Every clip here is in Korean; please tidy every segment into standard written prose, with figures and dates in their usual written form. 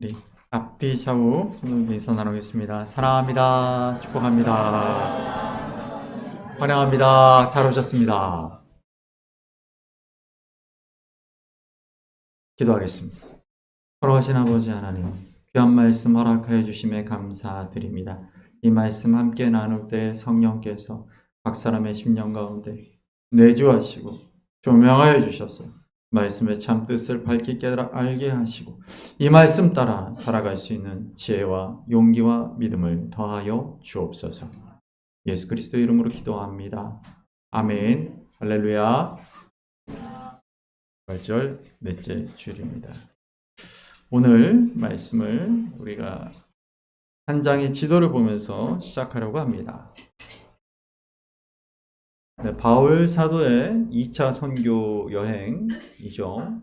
우리 앞뒤 좌우 손을 인사 나누겠습니다. 사랑합니다. 축복합니다. 환영합니다. 잘 오셨습니다. 기도하겠습니다. 걸어가신 아버지 하나님, 귀한 말씀 허락하여 주심에 감사드립니다. 이 말씀 함께 나눌 때 성령께서 각 사람의 심령 가운데 내주하시고 조명하여 주셔서 말씀의 참 뜻을 밝히 깨달아 알게 하시고 이 말씀 따라 살아갈 수 있는 지혜와 용기와 믿음을 더하여 주옵소서. 예수 그리스도 이름으로 기도합니다. 아멘. 할렐루야. 8절 넷째 주일입니다. 오늘 말씀을 우리가 한 장의 지도를 보면서 시작하려고 합니다. 네, 바울 사도의 2차 선교 여행이죠.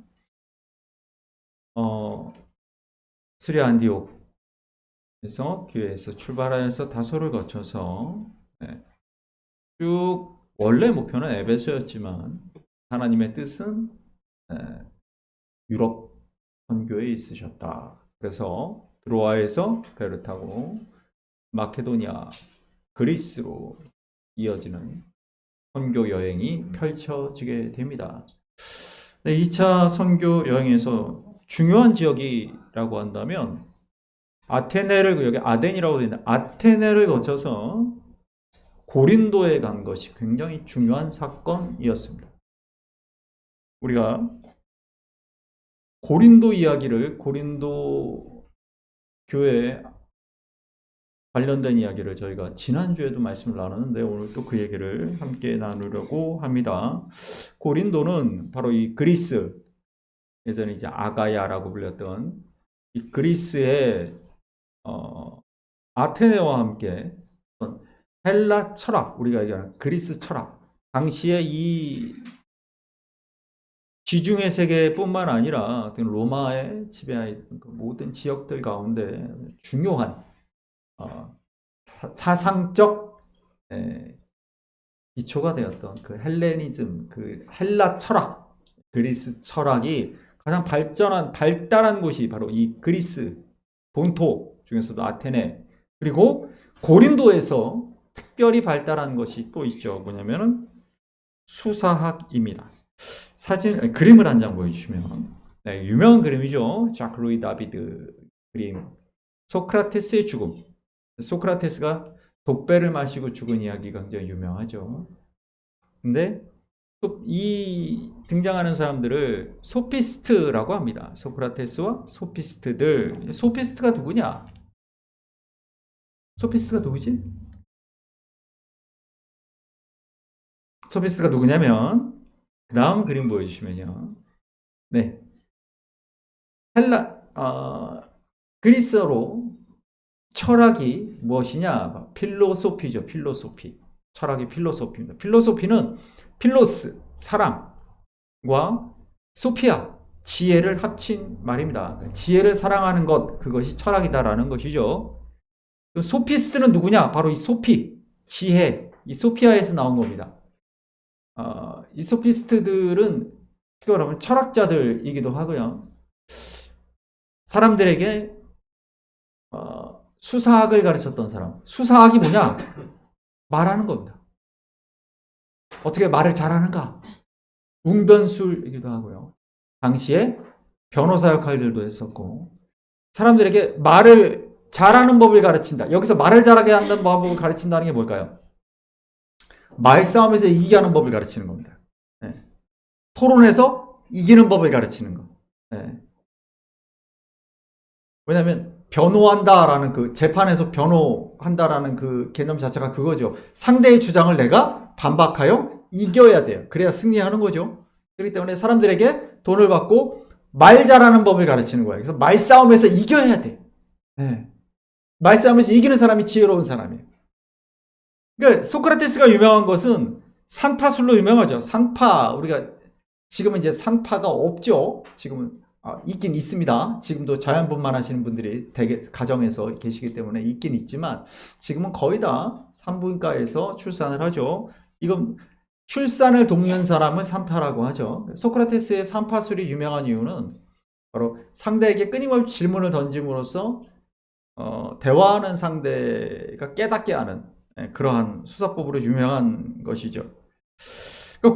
스리 안디옥에서 교회에서 출발하여서 다소를 거쳐서 쭉 원래 목표는 에베소였지만 하나님의 뜻은 유럽 선교에 있으셨다. 그래서 드로아에서 배를 타고 마케도니아, 그리스로 이어지는 선교 여행이 펼쳐지게 됩니다. 2차 선교 여행에서 중요한 지역이라고 한다면 아테네를, 여기 아덴이라고 되어 있는데 아테네를 거쳐서 고린도에 간 것이 굉장히 중요한 사건이었습니다. 우리가 고린도 이야기를, 고린도 교회 관련된 이야기를 저희가 지난주에도 말씀을 나눴는데 오늘 또 그 얘기를 함께 나누려고 합니다. 고린도는 바로 이 그리스, 예전에 이제 아가야라고 불렸던 이 그리스의 아테네와 함께 헬라 철학, 우리가 얘기하는 그리스 철학, 당시에 이 지중해 세계뿐만 아니라 로마의 지배하에 있던 그 모든 지역들 가운데 중요한 사상적 기초가 되었던 그 헬레니즘, 그 헬라 철학, 그리스 철학이 가장 발달한 곳이 바로 이 그리스 본토 중에서도 아테네, 그리고 고린도에서 특별히 발달한 것이 또 있죠. 뭐냐면은 수사학입니다. 그림을 한 장 보여주시면, 유명한 그림이죠. 자크 루이 다비드 그림. 소크라테스의 죽음. 소크라테스가 독배를 마시고 죽은 이야기가 굉장히 유명하죠. 근데 이 등장하는 사람들을 소피스트라고 합니다. 소크라테스와 소피스트들. 소피스트가 누구냐? 소피스트가 누구지? 소피스트가 누구냐면 그 다음 그림 보여주시면요. 네. 그리스어로 철학이 무엇이냐? 필로소피죠. 필로소피. 철학이 필로소피입니다. 필로소피는 필로스, 사랑과 소피아, 지혜를 합친 말입니다. 지혜를 사랑하는 것, 그것이 철학이다라는 것이죠. 소피스트는 누구냐? 바로 이 소피, 지혜, 이 소피아에서 나온 겁니다. 이 소피스트들은 어떻게 말하면 철학자들이기도 하고요. 사람들에게 수사학을 가르쳤던 사람. 수사학이 뭐냐? 말하는 겁니다. 어떻게 말을 잘하는가? 웅변술이기도 하고요. 당시에 변호사 역할들도 했었고, 사람들에게 말을 잘하는 법을 가르친다. 여기서 말을 잘하게 한다는 법을 가르친다는 게 뭘까요? 말싸움에서 이기게 하는 법을 가르치는 겁니다. 네. 토론에서 이기는 법을 가르치는 거. 네. 왜냐하면 변호한다라는 그 재판에서 변호한다라는 그 개념 자체가 그거죠. 상대의 주장을 내가 반박하여 이겨야 돼요. 그래야 승리하는 거죠. 그렇기 때문에 사람들에게 돈을 받고 말 잘하는 법을 가르치는 거예요. 그래서 말싸움에서 이겨야 돼. 네. 말싸움에서 이기는 사람이 지혜로운 사람이에요. 그러니까 소크라테스가 유명한 것은 산파술로 유명하죠. 산파, 우리가 지금은 이제 산파가 없죠. 지금은 있긴 있습니다. 지금도 자연분만 하시는 분들이 대개 가정에서 계시기 때문에 있긴 있지만 지금은 거의 다 산부인과에서 출산을 하죠. 이건 출산을 돕는 사람을 산파라고 하죠. 소크라테스의 산파술이 유명한 이유는 바로 상대에게 끊임없이 질문을 던짐으로써 대화하는 상대가 깨닫게 하는 그러한 수사법으로 유명한 것이죠.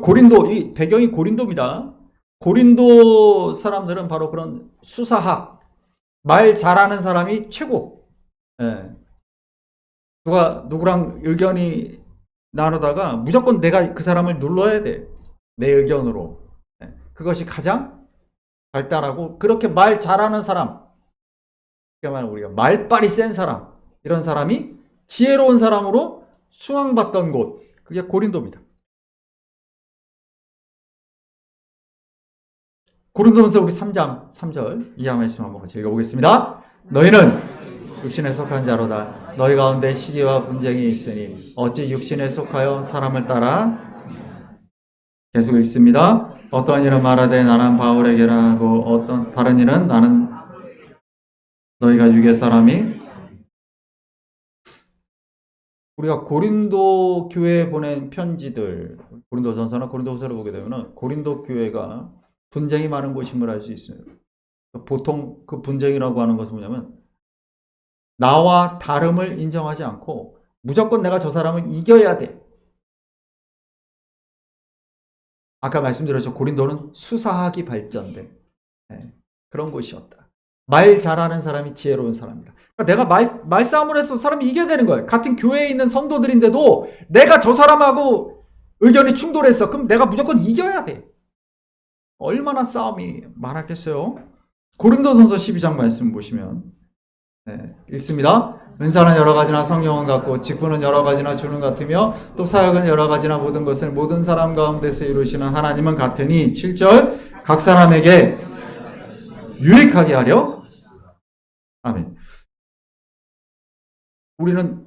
고린도, 이 배경이 고린도입니다. 고린도 사람들은 바로 그런 수사학, 말 잘하는 사람이 최고. 예. 누구랑 의견이 나누다가 무조건 내가 그 사람을 눌러야 돼. 내 의견으로. 예. 그것이 가장 발달하고, 그렇게 말 잘하는 사람, 그러니까 우리가 말빨이 센 사람, 이런 사람이 지혜로운 사람으로 수왕받던 곳, 그게 고린도입니다. 고린도전서 우리 3장 3절 이하 말씀 한번 같이 읽어보겠습니다. 너희는 육신에 속한 자로다. 너희 가운데 시기와 분쟁이 있으니 어찌 육신에 속하여 사람을 따라. 계속 읽습니다. 어떠한 이는 말하되 나는 바울에게라 하고 어떤 다른 이는 나는 너희가 유괴 사람이. 우리가 고린도 교회에 보낸 편지들, 고린도전서나 고린도후서를 보게 되면 고린도 교회가 분쟁이 많은 곳임을 알 수 있습니다. 보통 그 분쟁이라고 하는 것은 뭐냐면 나와 다름을 인정하지 않고 무조건 내가 저 사람을 이겨야 돼. 아까 말씀드렸죠. 고린도는 수사학이 발전된 그런 곳이었다. 말 잘하는 사람이 지혜로운 사람이다. 그러니까 내가 말싸움을 해서 사람이 이겨야 되는 거예요. 같은 교회에 있는 성도들인데도 내가 저 사람하고 의견이 충돌했어. 그럼 내가 무조건 이겨야 돼. 얼마나 싸움이 많았겠어요? 고린도전서 12장 말씀 보시면 읽습니다. 은사는 여러 가지나 성령은 같고 직분은 여러 가지나 주는 같으며 또 사역은 여러 가지나 모든 것을 모든 사람 가운데서 이루시는 하나님은 같으니 7절 각 사람에게 유익하게 하려. 아멘. 우리는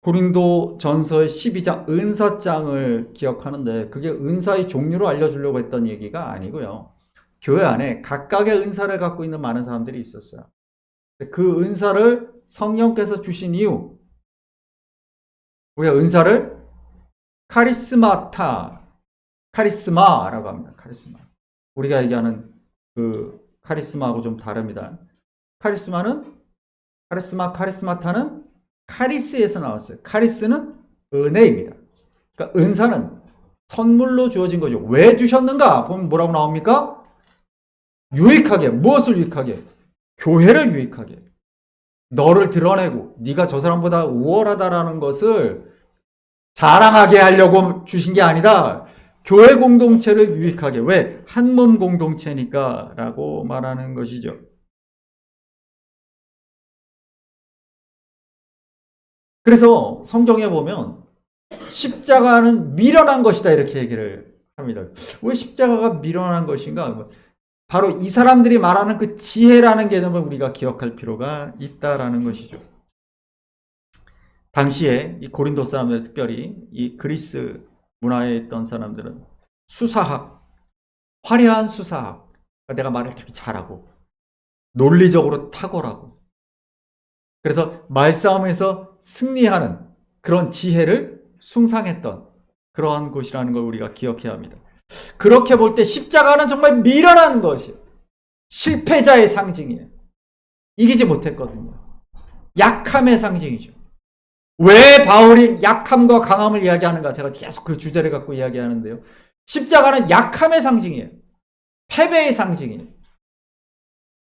고린도전서의 12장 은사장을 기억하는데 그게 은사의 종류로 알려주려고 했던 얘기가 아니고요. 교회 안에 각각의 은사를 갖고 있는 많은 사람들이 있었어요. 그 은사를 성령께서 주신 이유, 우리가 은사를 카리스마라고 합니다. 카리스마. 우리가 얘기하는 그 카리스마하고 좀 다릅니다. 카리스마타는 카리스에서 나왔어요. 카리스는 은혜입니다. 그러니까 은사는 선물로 주어진 거죠. 왜 주셨는가? 보면 뭐라고 나옵니까? 유익하게. 무엇을 유익하게? 교회를 유익하게. 너를 드러내고 네가 저 사람보다 우월하다라는 것을 자랑하게 하려고 주신 게 아니다. 교회 공동체를 유익하게. 왜? 한 몸 공동체니까 라고 말하는 것이죠. 그래서 성경에 보면 십자가는 미련한 것이다 이렇게 얘기를 합니다. 왜 십자가가 미련한 것인가? 바로 이 사람들이 말하는 그 지혜라는 개념을 우리가 기억할 필요가 있다라는 것이죠. 당시에 이 고린도 사람들, 특별히 이 그리스 문화에 있던 사람들은 수사학, 화려한 수사학, 내가 말을 되게 잘하고 논리적으로 탁월하고 그래서 말싸움에서 승리하는 그런 지혜를 숭상했던 그러한 곳이라는 걸 우리가 기억해야 합니다. 그렇게 볼 때 십자가는 정말 미련한 것이에요. 실패자의 상징이에요. 이기지 못했거든요. 약함의 상징이죠. 왜 바울이 약함과 강함을 이야기하는가? 제가 계속 그 주제를 갖고 이야기하는데요. 십자가는 약함의 상징이에요. 패배의 상징이에요.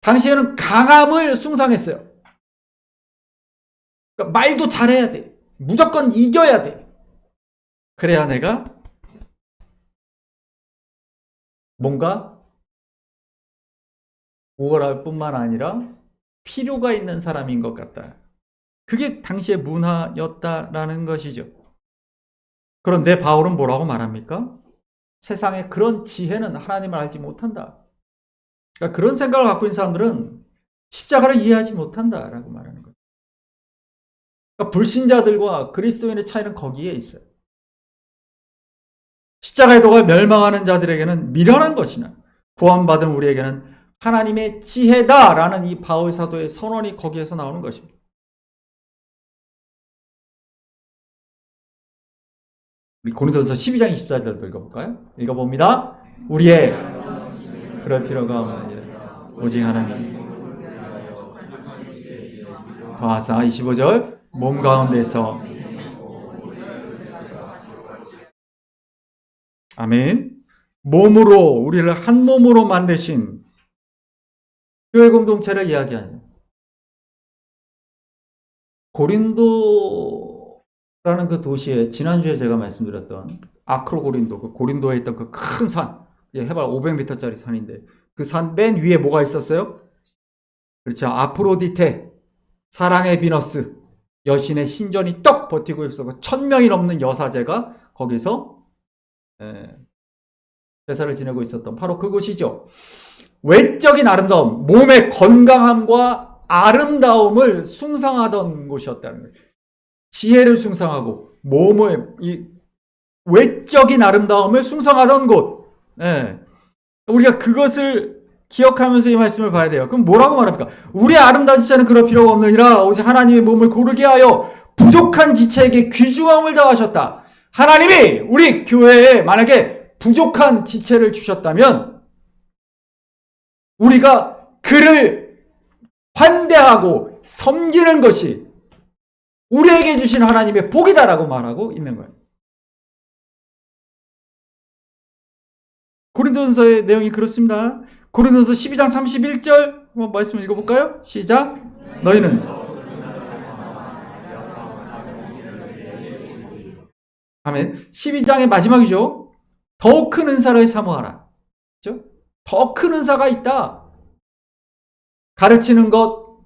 당시에는 강함을 숭상했어요. 그러니까 말도 잘해야 돼. 무조건 이겨야 돼. 그래야 내가 뭔가 우월할 뿐만 아니라 필요가 있는 사람인 것 같다. 그게 당시의 문화였다라는 것이죠. 그런데 바울은 뭐라고 말합니까? 세상에 그런 지혜는 하나님을 알지 못한다. 그러니까 그런 생각을 갖고 있는 사람들은 십자가를 이해하지 못한다라고 말하는 거예요. 그러니까 불신자들과 그리스도인의 차이는 거기에 있어요. 십자가의 도가 멸망하는 자들에게는 미련한 것이나 구원받은 우리에게는 하나님의 지혜다라는 이 바울 사도의 선언이 거기에서 나오는 것입니다. 우리 고린도전서 12장 24절도 읽어볼까요? 읽어봅니다. 우리의 그럴 필요가 없느니라. 오직 하나님. 더하사 25절 몸 가운데서 아멘. 몸으로 우리를 한 몸으로 만드신 교회 공동체를 이야기하는 고린도라는 그 도시에 지난주에 제가 말씀드렸던 아크로고린도, 그 고린도에 있던 그 큰 산, 해발 500m짜리 산인데 그 산 맨 위에 뭐가 있었어요? 그렇죠. 아프로디테, 사랑의 비너스, 여신의 신전이 떡 버티고 있었고 1000명이 넘는 여사제가 거기서 제사를 지내고 있었던 바로 그곳이죠. 외적인 아름다움, 몸의 건강함과 아름다움을 숭상하던 곳이었다는 거예요. 지혜를 숭상하고 몸의 이 외적인 아름다움을 숭상하던 곳. 우리가 그것을 기억하면서 이 말씀을 봐야 돼요. 그럼 뭐라고 말합니까? 우리의 아름다운 지체는 그럴 필요가 없느니라 오직 하나님의 몸을 고르게 하여 부족한 지체에게 귀중함을 더하셨다. 하나님이 우리 교회에 만약에 부족한 지체를 주셨다면 우리가 그를 환대하고 섬기는 것이 우리에게 주신 하나님의 복이다라고 말하고 있는 거예요. 고린도전서의 내용이 그렇습니다. 고린도전서 12장 31절 한번 말씀 읽어볼까요? 시작. 너희는 아멘. 12장의 마지막이죠. 더욱 큰 은사를 사모하라. 그렇죠? 더 큰 은사가 있다. 가르치는 것,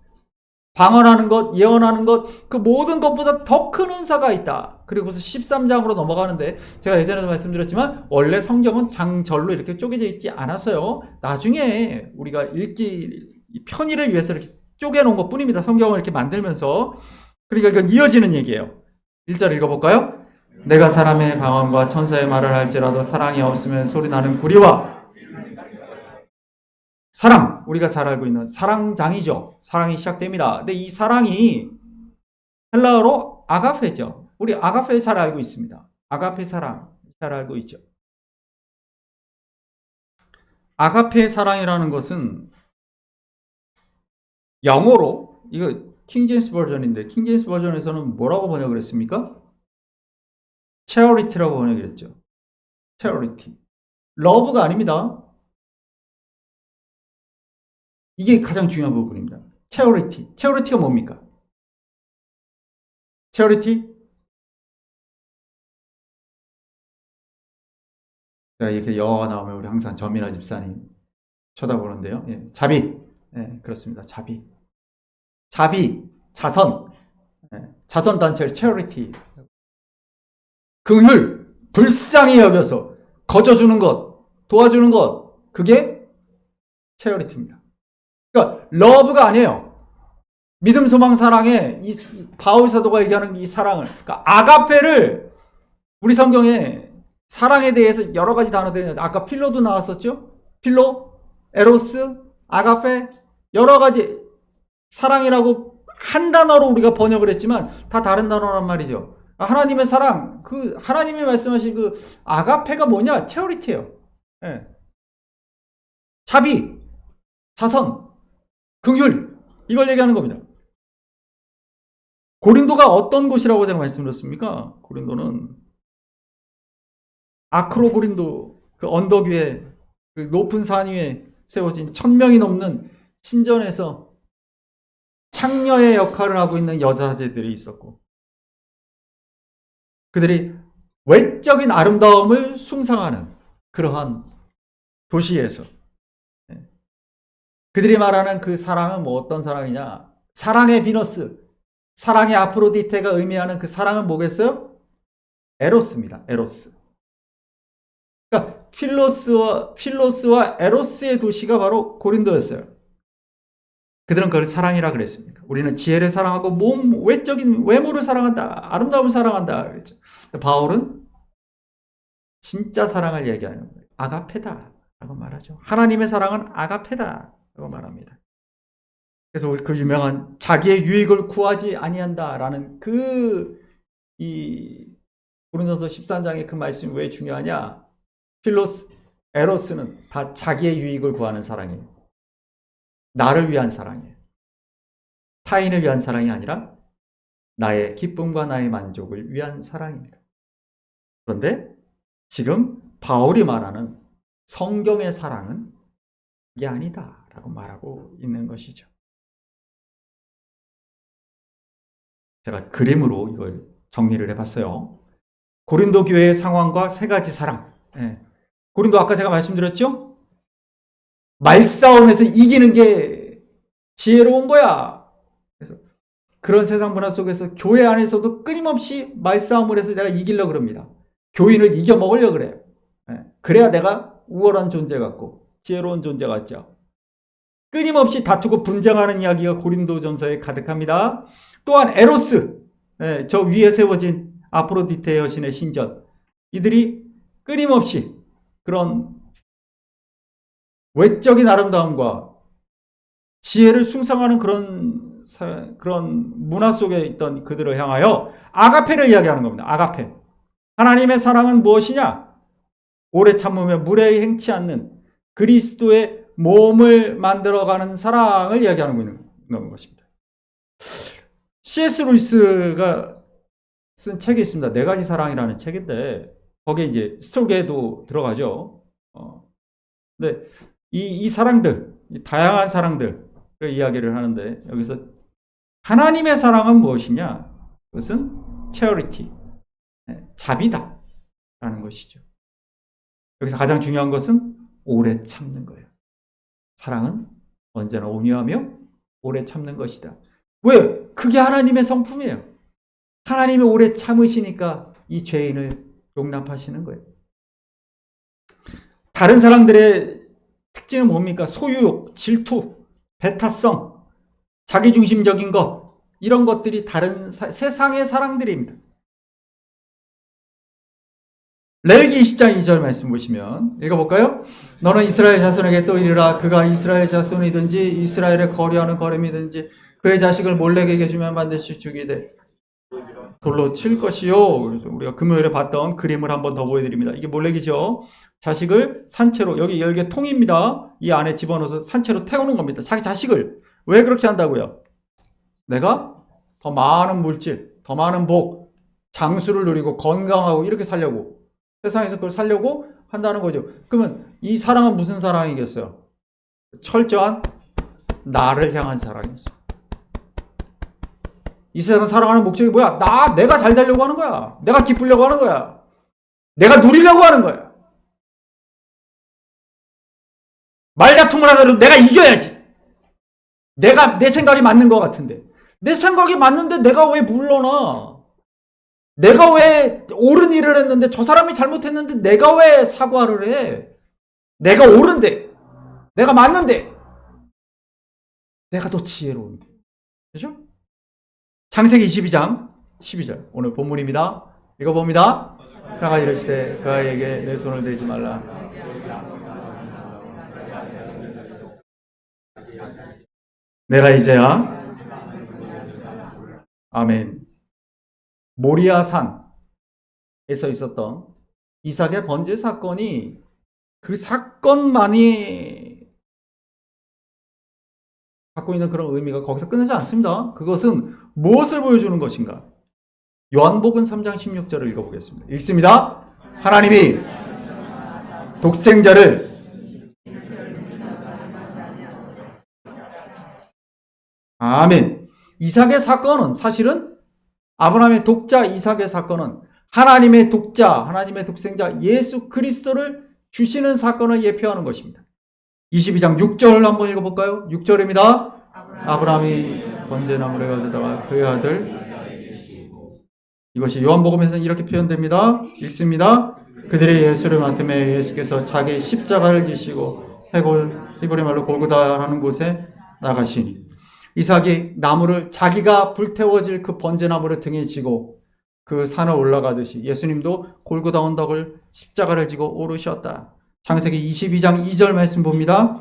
방언하는 것, 예언하는 것, 그 모든 것보다 더 큰 은사가 있다. 그리고서 13장으로 넘어가는데 제가 예전에도 말씀드렸지만 원래 성경은 장절로 이렇게 쪼개져 있지 않았어요. 나중에 우리가 읽기 편의를 위해서 이렇게 쪼개놓은 것 뿐입니다. 성경을 이렇게 만들면서. 그러니까 이건 이어지는 얘기예요. 1절 읽어볼까요? 내가 사람의 방언과 천사의 말을 할지라도 사랑이 없으면 소리나는 구리와 사랑, 우리가 잘 알고 있는 사랑장이죠. 사랑이 시작됩니다. 근데 이 사랑이 헬라어로 아가페죠. 우리 아가페 잘 알고 있습니다. 아가페 사랑 잘 알고 있죠. 아가페 사랑이라는 것은 영어로 이거 킹제임스 버전인데 킹제임스 버전에서는 뭐라고 번역을 했습니까? charity라고 번역을 했죠. charity. 러브가 아닙니다. 이게 가장 중요한 부분입니다. charity. charity가 뭡니까? charity? 이렇게 영어가 나오면 우리 항상 전민아 집사님 쳐다보는데요. 예, 자비. 예, 그렇습니다. 자비. 자비, 자선. 예, 자선단체를 charity. 긍휼, 불쌍히 여겨서 거저주는 것, 도와주는 것, 그게 charity입니다. 그러니까 러브가 아니에요. 믿음, 소망, 사랑에 이 바울 사도가 얘기하는 이 사랑을, 그러니까 아가페를 우리 성경에 사랑에 대해서 여러 가지 단어들이 있는데 아까 필로도 나왔었죠? 필로, 에로스, 아가페 여러 가지 사랑이라고 한 단어로 우리가 번역을 했지만 다 다른 단어란 말이죠. 하나님의 사랑, 그 하나님이 말씀하신 그 아가페가 뭐냐? 체어리티예요. 네. 자비, 자선, 긍휼 이걸 얘기하는 겁니다. 고린도가 어떤 곳이라고 제가 말씀드렸습니까? 고린도는 아크로 고린도 그 언덕 위에 그 높은 산 위에 세워진 1000명이 넘는 신전에서 창녀의 역할을 하고 있는 여자들이 있었고 그들이 외적인 아름다움을 숭상하는 그러한 도시에서 그들이 말하는 그 사랑은 뭐 어떤 사랑이냐? 사랑의 비너스, 사랑의 아프로디테가 의미하는 그 사랑은 뭐겠어요? 에로스입니다. 에로스. 그러니까 필로스와 에로스의 도시가 바로 고린도였어요. 그들은 그걸 사랑이라 그랬습니다. 우리는 지혜를 사랑하고 몸 외적인 외모를 사랑한다. 아름다움을 사랑한다. 그랬죠. 바울은 진짜 사랑을 얘기하는 거예요. 아가페다 라고 말하죠. 하나님의 사랑은 아가페다 라고 말합니다. 그래서 우리 그 유명한 자기의 유익을 구하지 아니한다라는 이 고린도서 13장의 그 말씀이 왜 중요하냐? 필로스, 에로스는 다 자기의 유익을 구하는 사랑이에요. 나를 위한 사랑이에요. 타인을 위한 사랑이 아니라 나의 기쁨과 나의 만족을 위한 사랑입니다. 그런데 지금 바울이 말하는 성경의 사랑은 이게 아니다라고 말하고 있는 것이죠. 제가 그림으로 이걸 정리를 해봤어요. 고린도 교회의 상황과 세 가지 사랑. 고린도 아까 제가 말씀드렸죠? 말싸움에서 이기는 게 지혜로운 거야. 그래서 그런 세상 문화 속에서 교회 안에서도 끊임없이 말싸움을 해서 내가 이기려고 그럽니다. 교인을 이겨먹으려고 그래요. 그래야 내가 우월한 존재 같고 지혜로운 존재 같죠. 끊임없이 다투고 분쟁하는 이야기가 고린도전서에 가득합니다. 또한 에로스, 저 위에 세워진 아프로디테 여신의 신전, 이들이 끊임없이 그런 외적인 아름다움과 지혜를 숭상하는 그런 문화 속에 있던 그들을 향하여 아가페를 이야기하는 겁니다. 아가페. 하나님의 사랑은 무엇이냐? 오래 참으며 무례히 행치 않는 그리스도의 몸을 만들어가는 사랑을 이야기하는 것입니다. C.S. 루이스가 쓴 책이 있습니다. 네 가지 사랑이라는 책인데 거기에 이제 스톨게도 들어가죠. 근데 이 사랑들, 이 다양한 사랑들을 이야기를 하는데 여기서 하나님의 사랑은 무엇이냐? 그것은 charity, 자비다 라는 것이죠. 여기서 가장 중요한 것은 오래 참는 거예요. 사랑은 언제나 온유하며 오래 참는 것이다. 왜? 그게 하나님의 성품이에요. 하나님이 오래 참으시니까 이 죄인을 용납하시는 거예요. 다른 사람들의 특징은 뭡니까? 소유욕, 질투, 배타성, 자기중심적인 것, 이런 것들이 다른 세상의 사랑들입니다. 레위기 20장 2절 말씀 보시면 읽어볼까요? 너는 이스라엘 자손에게 또 이르라. 그가 이스라엘 자손이든지 이스라엘에 거류하는 거름이든지 그의 자식을 몰렉에게 주면 반드시 죽이되 돌로 칠 것이요. 그래서 우리가 금요일에 봤던 그림을 한번 더 보여드립니다. 이게 몰렉이죠. 자식을 산채로, 여기 통입니다. 이 안에 집어넣어서 산채로 태우는 겁니다. 자기 자식을. 왜 그렇게 한다고요? 내가 더 많은 물질, 더 많은 복, 장수를 누리고 건강하고 이렇게 살려고, 세상에서 그걸 살려고 한다는 거죠. 그러면 이 사랑은 무슨 사랑이겠어요? 철저한 나를 향한 사랑이죠. 이 세상을 사랑하는 목적이 뭐야? 내가 잘 되려고 하는 거야. 내가 기쁘려고 하는 거야. 내가 누리려고 하는 거야. 말다툼을 하더라도 내가 이겨야지. 내 생각이 맞는 것 같은데. 내 생각이 맞는데 내가 왜 물러나? 내가 왜 옳은 일을 했는데 저 사람이 잘못했는데 내가 왜 사과를 해? 내가 옳은데. 내가 맞는데. 내가 더 지혜로운데. 그죠? 창세기 22장 12절 오늘 본문입니다. 읽어봅니다. 그가 이르시되 그에게 내 손을 대지 말라. 내가 이제야 아멘. 모리아산에서 있었던 이삭의 번제 사건이 그 사건만이 갖고 있는 그런 의미가 거기서 끝나지 않습니다. 그것은 무엇을 보여주는 것인가? 요한복음 3장 16절을 읽어보겠습니다. 읽습니다. 하나님이 독생자를 아멘. 이삭의 사건은 사실은 아브라함의 독자 이삭의 사건은 하나님의 독자, 하나님의 독생자 예수 그리스도를 주시는 사건을 예표하는 것입니다. 22장 6절 한번 읽어볼까요? 6절입니다. 아브라함이 번제나무를 가져다가 그의 아들, 이것이 요한복음에서는 이렇게 표현됩니다. 읽습니다. 그들이 예수를 맡음에 예수께서 자기 십자가를 지시고 히브리 말로 골고다라는 곳에 나가시니 이삭이 나무를 자기가 불태워질 그 번제나무를 등에 지고 그 산을 올라가듯이 예수님도 골고다 언덕을 십자가를 지고 오르셨다. 창세기 22장 2절 말씀 봅니다.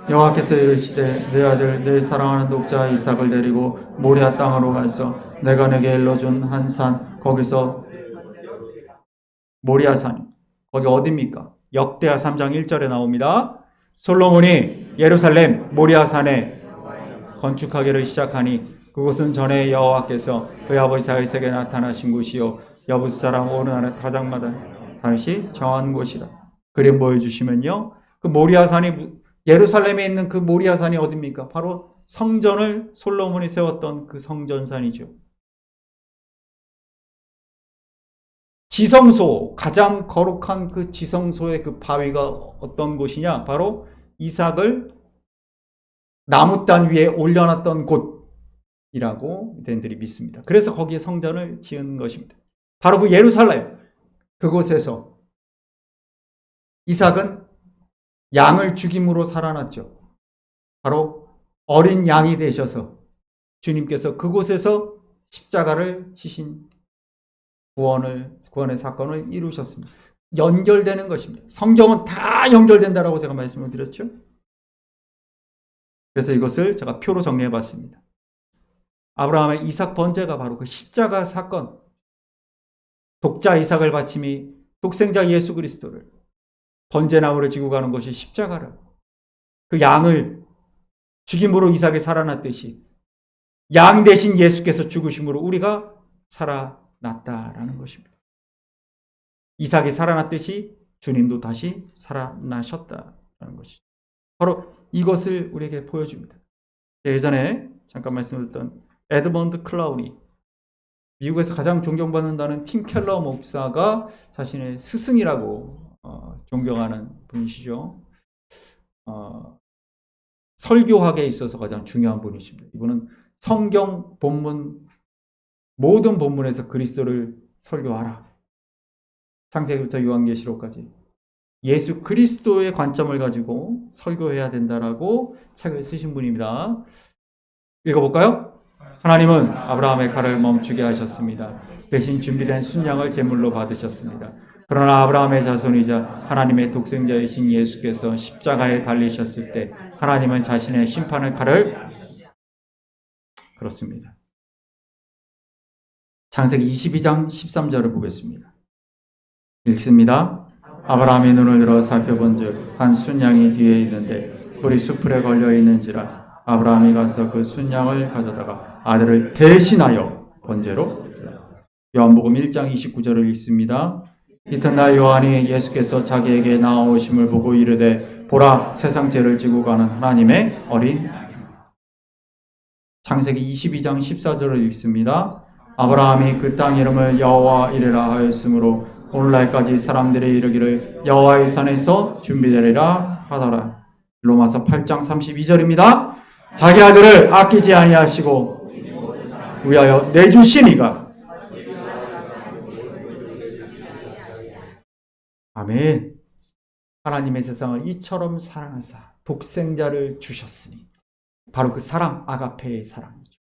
여호와께서 이르시되 내 아들 내 사랑하는 독자 이삭을 데리고 모리아 땅으로 가서 내가 내게 일러준 한 산 거기서 모리아산 거기 어디입니까? 역대하 3장 1절에 나옵니다. 솔로몬이 예루살렘 모리아산에 건축하기를 시작하니 그곳은 전에 여호와께서 그의 아버지 다윗에게 나타나신 곳이요 여부스 사람 오르나는 타작마다 다윗이 정한 곳이라. 그림 보여주시면요. 그 모리아산이 예루살렘에 있는 그 모리아산이 어디입니까? 바로 성전을 솔로몬이 세웠던 그 성전산이죠. 지성소, 가장 거룩한 그 지성소의 그 바위가 어떤 곳이냐? 바로 이삭을 나무단 위에 올려놨던 곳이라고 유대인들이 믿습니다. 그래서 거기에 성전을 지은 것입니다. 바로 그 예루살렘, 그곳에서 이삭은 양을 죽임으로 살아났죠. 바로 어린 양이 되셔서 주님께서 그곳에서 십자가를 치신 구원의 사건을 이루셨습니다. 연결되는 것입니다. 성경은 다 연결된다라고 제가 말씀을 드렸죠. 그래서 이것을 제가 표로 정리해 봤습니다. 아브라함의 이삭 번제가 바로 그 십자가 사건, 독자 이삭을 바침이 독생자 예수 그리스도를 번제나무를 지고 가는 것이 십자가라. 그 양을 죽임으로 이삭이 살아났듯이 양 대신 예수께서 죽으심으로 우리가 살아났다라는 것입니다. 이삭이 살아났듯이 주님도 다시 살아나셨다라는 것이죠. 바로 이것을 우리에게 보여줍니다. 예전에 잠깐 말씀드렸던 에드먼드 클라우리, 미국에서 가장 존경받는다는 팀 켈러 목사가 자신의 스승이라고 존경하는 분이시죠. 설교학에 있어서 가장 중요한 분이십니다. 이분은 성경 본문, 모든 본문에서 그리스도를 설교하라. 창세기부터 요한계시록까지 예수 그리스도의 관점을 가지고 설교해야 된다라고 책을 쓰신 분입니다. 읽어볼까요? 하나님은 아브라함의 칼을 멈추게 하셨습니다. 대신 준비된 순양을 제물로 받으셨습니다. 그러나 아브라함의 자손이자 하나님의 독생자이신 예수께서 십자가에 달리셨을 때 하나님은 자신의 심판의 칼을 그렇습니다. 창세기 22장 13절을 보겠습니다. 읽습니다. 아브라함이 눈을 들어 살펴본즉 한 순양이 뒤에 있는데 불이 수풀에 걸려 있는지라 아브라함이 가서 그 순양을 가져다가 아들을 대신하여 번제로. 요한복음 1장 29절을 읽습니다. 이튿날 요한이 예수께서 자기에게 나오심을 보고 이르되 보라 세상 죄를 지고 가는 하나님의 어린. 창세기 22장 14절을 읽습니다. 아브라함이 그 땅 이름을 여호와 이레라 하였으므로 오늘날까지 사람들이 이르기를 여호와의 산에서 준비되리라 하더라. 로마서 8장 32절입니다. 자기 아들을 아끼지 아니하시고 위하여 내주시니가. 아멘. 하나님의 세상을 이처럼 사랑하사 독생자를 주셨으니 바로 그 사랑, 아가페의 사랑이죠.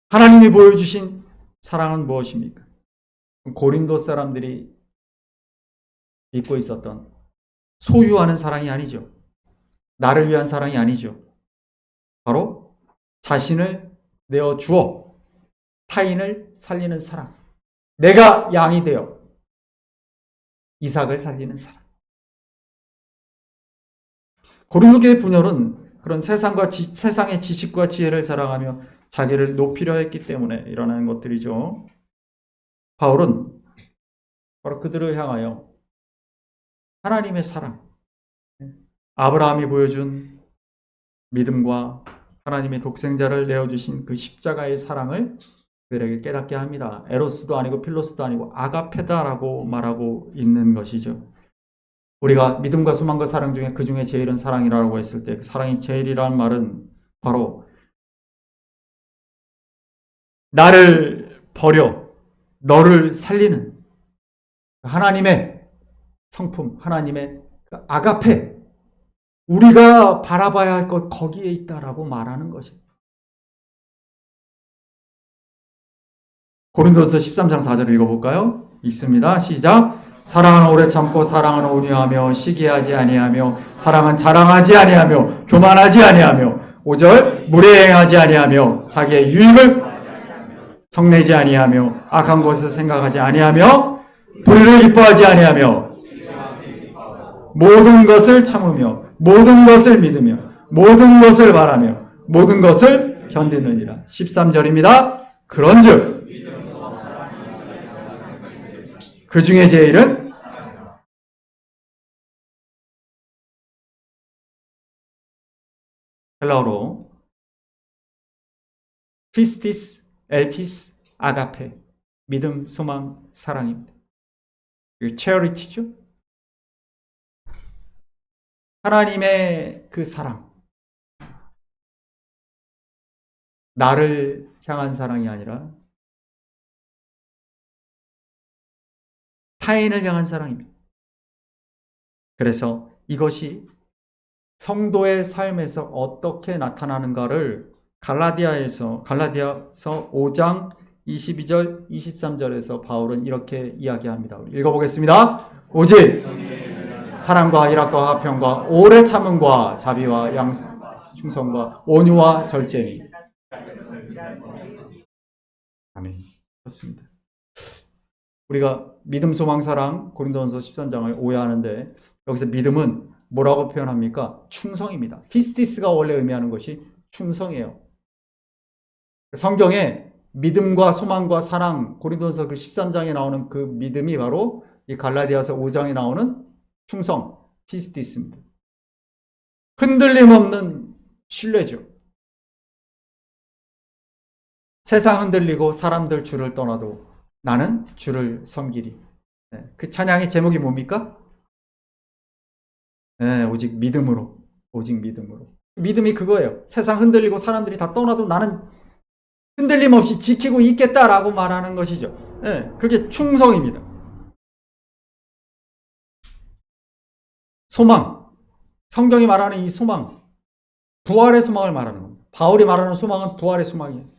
하나님이 보여주신 사랑은 무엇입니까? 고린도 사람들이 믿고 있었던 소유하는 사랑이 아니죠. 나를 위한 사랑이 아니죠. 바로 자신을 내어 주어 타인을 살리는 사랑. 내가 양이 되어 이삭을 살리는 사랑. 고린도교의 분열은 그런 세상의 지식과 지혜를 자랑하며 자기를 높이려 했기 때문에 일어나는 것들이죠. 바울은 바로 그들을 향하여 하나님의 사랑, 아브라함이 보여준 믿음과 하나님의 독생자를 내어주신 그 십자가의 사랑을 그들에게 깨닫게 합니다. 에로스도 아니고 필로스도 아니고 아가페다라고 말하고 있는 것이죠. 우리가 믿음과 소망과 사랑 중에 그 중에 제일은 사랑이라고 했을 때 그 사랑이 제일이라는 말은 바로 나를 버려 너를 살리는 하나님의 성품, 하나님의 아가페, 우리가 바라봐야 할 것 거기에 있다라고 말하는 것입니다. 고린도서 13장 4절 읽어볼까요? 읽습니다. 시작. 사랑은 오래 참고 사랑은 온유하며 시기하지 아니하며 사랑은 자랑하지 아니하며 교만하지 아니하며 5절 무례행하지 아니하며 자기의 유익을 성내지 아니하며 악한 것을 생각하지 아니하며 불의를 기뻐하지 아니하며 모든 것을 참으며 모든 것을 믿으며 모든 것을 바라며 모든 것을 견디느니라. 13절입니다. 그런즉 그 중에 제일은 헬라어로 피스티스, 엘피스, 아가페, 믿음, 소망, 사랑입니다. 그 체리티죠. 하나님의 그 사랑, 나를 향한 사랑이 아니라 타인을 향한 사랑입니다. 그래서 이것이 성도의 삶에서 어떻게 나타나는가를 갈라디아서 5장 22절, 23절에서 바울은 이렇게 이야기합니다. 읽어보겠습니다. 오직 사랑과 희락과 화평과 오래 참음과 자비와 충성과 온유와 절제니. 아멘. 그렇습니다. 우리가 믿음, 소망, 사랑 고린도전서 13장을 오해하는데 여기서 믿음은 뭐라고 표현합니까? 충성입니다. 피스티스가 원래 의미하는 것이 충성이에요. 성경에 믿음과 소망과 사랑, 고린도전서 그 13장에 나오는 그 믿음이 바로 이 갈라디아서 5장에 나오는 충성, 피스티스입니다. 흔들림 없는 신뢰죠. 세상 흔들리고 사람들 주를 떠나도 나는 주를 섬기리. 그 찬양의 제목이 뭡니까? 오직 믿음으로. 오직 믿음으로. 믿음이 그거예요. 세상 흔들리고 사람들이 다 떠나도 나는 흔들림 없이 지키고 있겠다라고 말하는 것이죠. 그게 충성입니다. 소망. 성경이 말하는 이 소망. 부활의 소망을 말하는 겁니다. 바울이 말하는 소망은 부활의 소망이에요.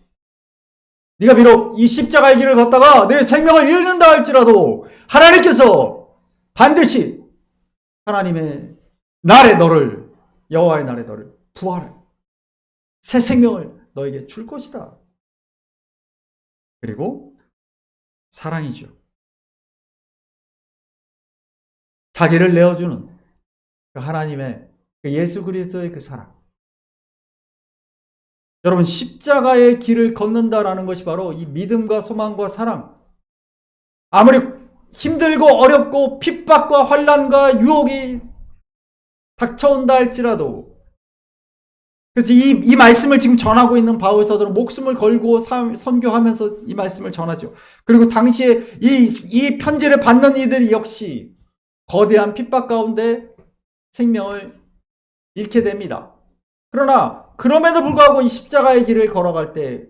네가 비록 이 십자가의 길을 걷다가 내 생명을 잃는다 할지라도 하나님께서 반드시 하나님의 날에 너를, 여호와의 날에 너를 부활을, 새 생명을 너에게 줄 것이다. 그리고 사랑이죠. 자기를 내어주는 그 하나님의 그 예수 그리스도의 그 사랑. 여러분, 십자가의 길을 걷는다라는 것이 바로 이 믿음과 소망과 사랑. 아무리 힘들고 어렵고 핍박과 환난과 유혹이 닥쳐온다 할지라도, 그래서 이 말씀을 지금 전하고 있는 바울 사도는 목숨을 걸고 선교하면서 이 말씀을 전하죠. 그리고 당시에 이 편지를 받는 이들이 역시 거대한 핍박 가운데 생명을 잃게 됩니다. 그러나 그럼에도 불구하고 이 십자가의 길을 걸어갈 때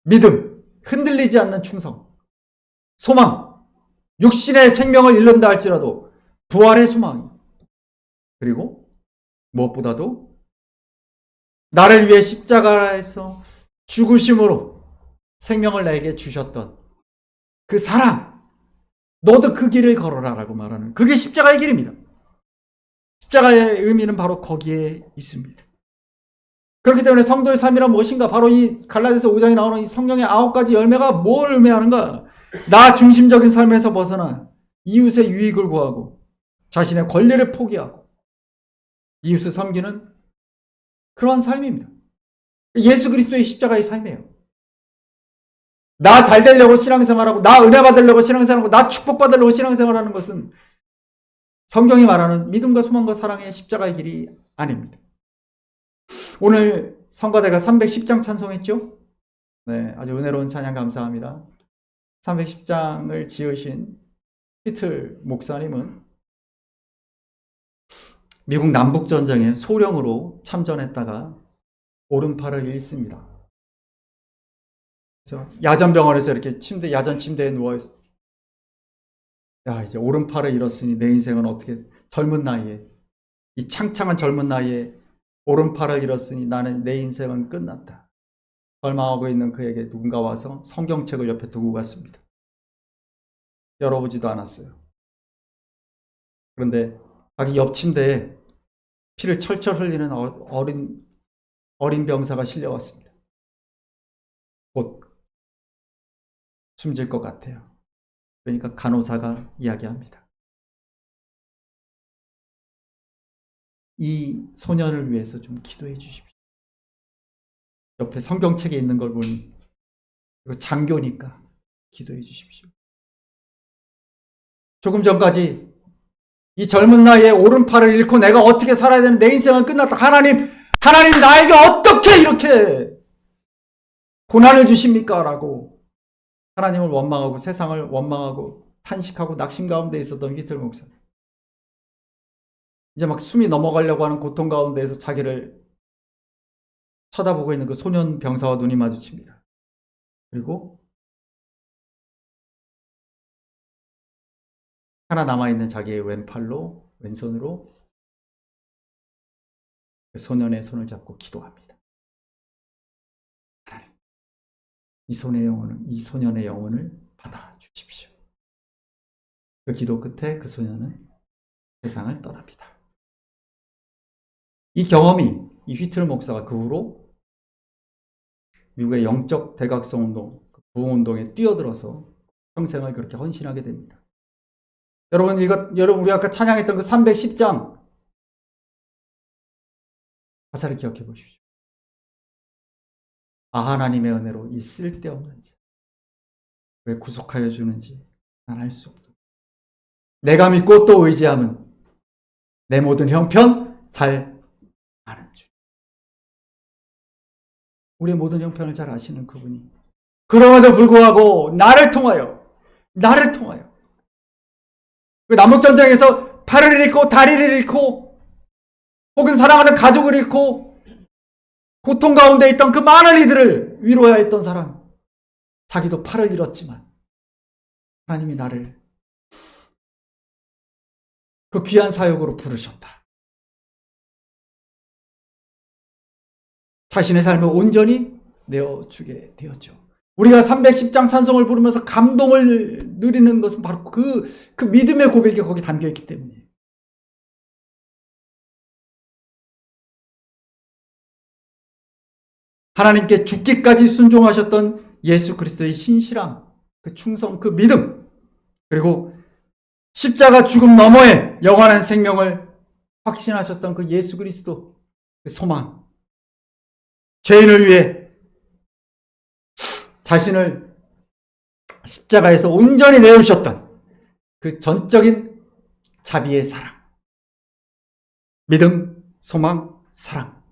믿음, 흔들리지 않는 충성, 소망, 육신의 생명을 잃는다 할지라도 부활의 소망, 그리고 무엇보다도 나를 위해 십자가에서 죽으심으로 생명을 내게 주셨던 그 사랑, 너도 그 길을 걸어라라고 말하는 그게 십자가의 길입니다. 십자가의 의미는 바로 거기에 있습니다. 그렇기 때문에 성도의 삶이란 무엇인가? 바로 이 갈라디아서 5장에 나오는 이 성령의 9가지 열매가 뭘 의미하는가? 나 중심적인 삶에서 벗어나 이웃의 유익을 구하고 자신의 권리를 포기하고 이웃을 섬기는 그러한 삶입니다. 예수 그리스도의 십자가의 삶이에요. 나 잘 되려고 신앙생활하고 나 은혜 받으려고 신앙생활하고 나 축복받으려고 신앙생활하는 것은 성경이 말하는 믿음과 소망과 사랑의 십자가의 길이 아닙니다. 오늘 성가대가 310장 찬송했죠? 네, 아주 은혜로운 찬양 감사합니다. 310장을 지으신 피틀 목사님은 미국 남북전쟁에 소령으로 참전했다가 오른팔을 잃습니다. 그래서 야전병원에서 이렇게 야전 침대에 누워있어요. 이제 오른팔을 잃었으니 내 인생은 어떻게, 젊은 나이에, 이 창창한 젊은 나이에 오른팔을 잃었으니 나는 내 인생은 끝났다. 절망하고 있는 그에게 누군가 와서 성경책을 옆에 두고 갔습니다. 열어보지도 않았어요. 그런데 자기 옆 침대에 피를 철철 흘리는 어린 병사가 실려왔습니다. 곧 숨질 것 같아요. 그러니까 간호사가 이야기합니다. 이 소년을 위해서 좀 기도해 주십시오. 옆에 성경책에 있는 걸 보니 이거 장교니까 기도해 주십시오. 조금 전까지 이 젊은 나이에 오른팔을 잃고 내가 어떻게 살아야 되는 내 인생은 끝났다. 하나님 나에게 어떻게 이렇게 고난을 주십니까? 라고 하나님을 원망하고 세상을 원망하고 탄식하고 낙심 가운데 있었던 휘틀 목사. 이제 막 숨이 넘어가려고 하는 고통 가운데에서 자기를 쳐다보고 있는 그 소년 병사와 눈이 마주칩니다. 그리고 하나 남아있는 자기의 왼손으로 그 소년의 손을 잡고 기도합니다. 하나님, 이 소년의 영혼을 받아 주십시오. 그 기도 끝에 그 소년은 세상을 떠납니다. 이 경험이 이 휘틀 목사가 그 후로 미국의 영적 대각성 운동, 부흥운동에 뛰어들어서 평생을 그렇게 헌신하게 됩니다. 여러분, 우리 아까 찬양했던 그 310장 가사를 기억해 보십시오. 하나님의 은혜로 이 쓸데없는 자, 왜 구속하여 주는지 난 알 수 없다. 내가 믿고 또 의지함은 내 모든 형편 잘 아는 주. 우리의 모든 형편을 잘 아시는 그분이 그럼에도 불구하고 나를 통하여 그 남북전쟁에서 팔을 잃고 다리를 잃고 혹은 사랑하는 가족을 잃고 고통 가운데 있던 그 많은 이들을 위로해야 했던 사람, 자기도 팔을 잃었지만 하나님이 나를 그 귀한 사역으로 부르셨다. 자신의 삶을 온전히 내어주게 되었죠. 우리가 310장 찬송을 부르면서 감동을 누리는 것은 바로 그 믿음의 고백이 거기 담겨있기 때문이에요. 하나님께 죽기까지 순종하셨던 예수 그리스도의 신실함, 그 충성, 그 믿음, 그리고 십자가 죽음 너머에 영원한 생명을 확신하셨던 그 예수 그리스도, 그 소망, 죄인을 위해 자신을 십자가에서 온전히 내어주셨던 그 전적인 자비의 사랑, 믿음, 소망, 사랑,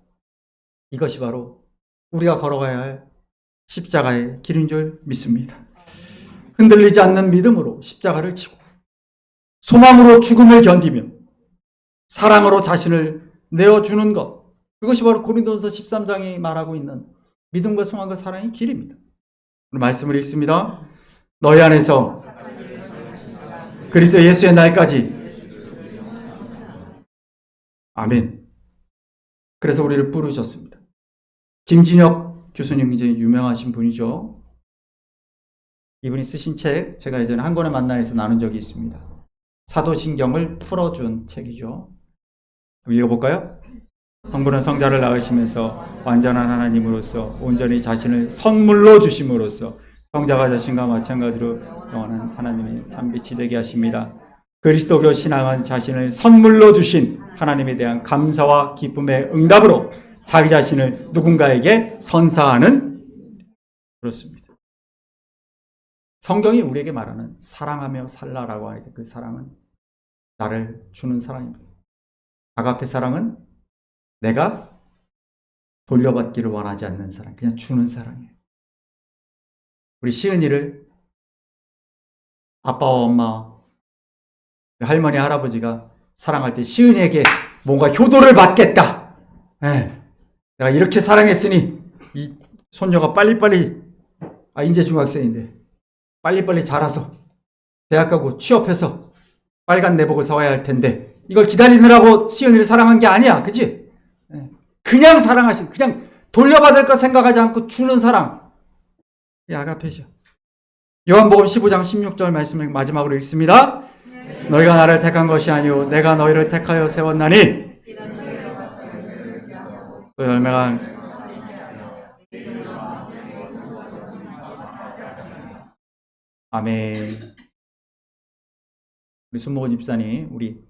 이것이 바로 우리가 걸어가야 할 십자가의 길인 줄 믿습니다. 흔들리지 않는 믿음으로 십자가를 지고 소망으로 죽음을 견디며 사랑으로 자신을 내어주는 것, 그것이 바로 고린도전서 13장이 말하고 있는 믿음과 소망과 사랑의 길입니다. 오늘 말씀을 읽습니다. 너희 안에서 그리스도 예수의 날까지. 아멘. 그래서 우리를 부르셨습니다. 김진혁 교수님, 이제 유명하신 분이죠. 이분이 쓰신 책, 제가 예전에 한 권의 만나에서 나눈 적이 있습니다. 사도신경을 풀어준 책이죠. 읽어볼까요? 성부는 성자를 낳으시면서 완전한 하나님으로서 온전히 자신을 선물로 주심으로써 성자가 자신과 마찬가지로 영원한 하나님의 참빛이 되게 하십니다. 그리스도교 신앙은 자신을 선물로 주신 하나님에 대한 감사와 기쁨의 응답으로 자기 자신을 누군가에게 선사하는, 그렇습니다. 성경이 우리에게 말하는 사랑하며 살라라고 할 때 그 사랑은 나를 주는 사랑입니다. 아가페 사랑은 내가 돌려받기를 원하지 않는 사랑, 그냥 주는 사랑이에요. 우리 시은이를 아빠와 엄마, 할머니, 할아버지가 사랑할 때 시은이에게 뭔가 효도를 받겠다. 내가 이렇게 사랑했으니 이 손녀가 빨리빨리, 이제 중학생인데 빨리빨리 자라서 대학 가고 취업해서 빨간 내복을 사와야 할 텐데 이걸 기다리느라고 시은이를 사랑한 게 아니야. 그치? 그냥 사랑하신, 그냥 돌려받을 거 생각하지 않고 주는 사랑, 이 아가페죠. 요한복음 15장 16절 말씀을 마지막으로 읽습니다. 너희가 나를 택한 것이 아니오 내가 너희를 택하여 세웠나니 또 열매가 아멘. 우리 손목은 집사님, 우리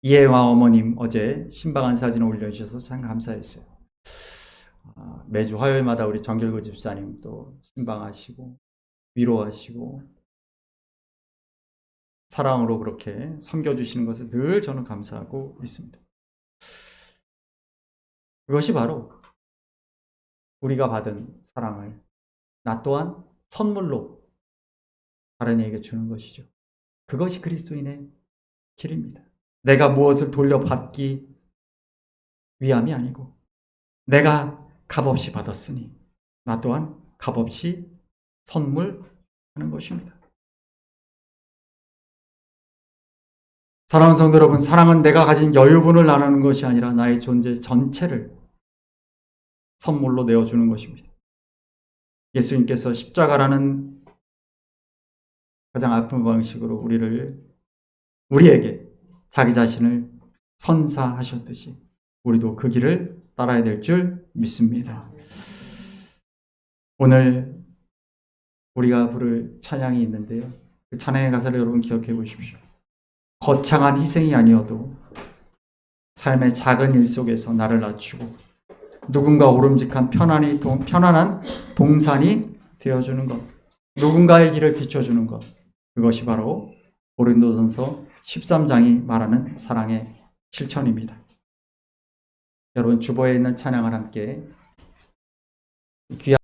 이혜화 어머님 어제 신방한 사진을 올려주셔서 참 감사했어요. 매주 화요일마다 우리 정결구 집사님 또 신방하시고 위로하시고 사랑으로 그렇게 섬겨주시는 것을 늘 저는 감사하고 있습니다. 그것이 바로 우리가 받은 사랑을 나 또한 선물로 다른 이에게 주는 것이죠. 그것이 그리스도인의 길입니다. 내가 무엇을 돌려받기 위함이 아니고 내가 값없이 받았으니 나 또한 값없이 선물하는 것입니다. 사랑하는 성도 여러분, 사랑은 내가 가진 여유분을 나누는 것이 아니라 나의 존재 전체를 선물로 내어주는 것입니다. 예수님께서 십자가라는 가장 아픈 방식으로 우리에게 자기 자신을 선사하셨듯이 우리도 그 길을 따라야 될 줄 믿습니다. 오늘 우리가 부를 찬양이 있는데요. 그 찬양의 가사를 여러분 기억해 보십시오. 거창한 희생이 아니어도 삶의 작은 일 속에서 나를 낮추고 누군가 오름직한 편안한 동산이 되어주는 것, 누군가의 길을 비춰주는 것, 그것이 바로 고린도전서 13장이 말하는 사랑의 실천입니다. 여러분 주보에 있는 찬양을 함께 귀한